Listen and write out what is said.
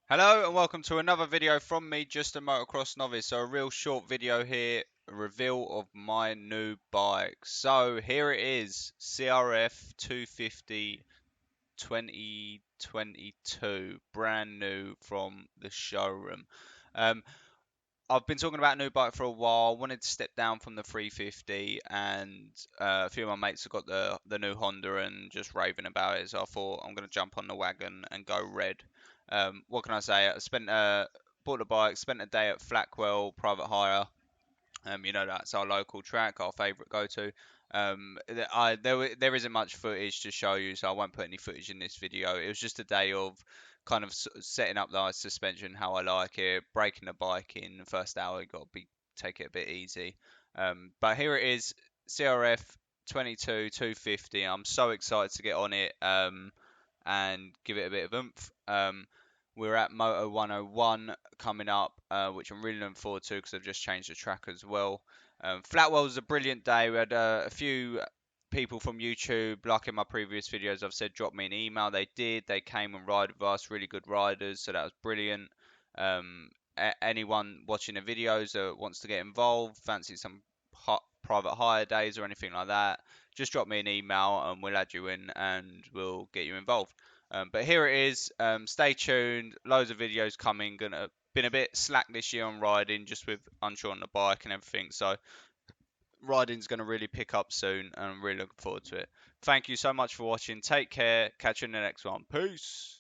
Hello and welcome to another video from me, just a motocross novice. So a real short video here, a reveal of my new bike. So here it is, CRF 250 2022, brand new from the showroom. Um, I've been talking about a new bike for a while. I wanted to step down from the 350, and a few of my mates have got the new Honda and just raving about it. So I thought I'm going to jump on the wagon and go red. What can I say? I spent bought a bike, spent a day at Flackwell private hire. That's our local track, our favourite go-to. There isn't much footage to show you, so I won't put any footage in this video. It was just a day of kind of setting up the suspension how I like it, breaking the bike in the first hour. You got to be take it a bit easy. But here it is, CRF 22 250. I'm so excited to get on it and give it a bit of oomph. We're at Moto 101 coming up, which I'm really looking forward to because they've just changed the track as well. Flatwell was a brilliant day. We had a few people from YouTube, like in my previous videos, I've said drop me an email. They did. They came and ride with us, really good riders, so that was brilliant. Anyone watching the videos that wants to get involved, fancy some private hire days or anything like that, just drop me an email and we'll add you in and we'll get you involved. But here it is. Stay tuned. Loads of videos coming. Gonna been a bit slack this year on riding, just with unsure on the bike and everything. So riding's gonna really pick up soon, and I'm really looking forward to it. Thank you so much for watching. Take care. Catch you in the next one. Peace.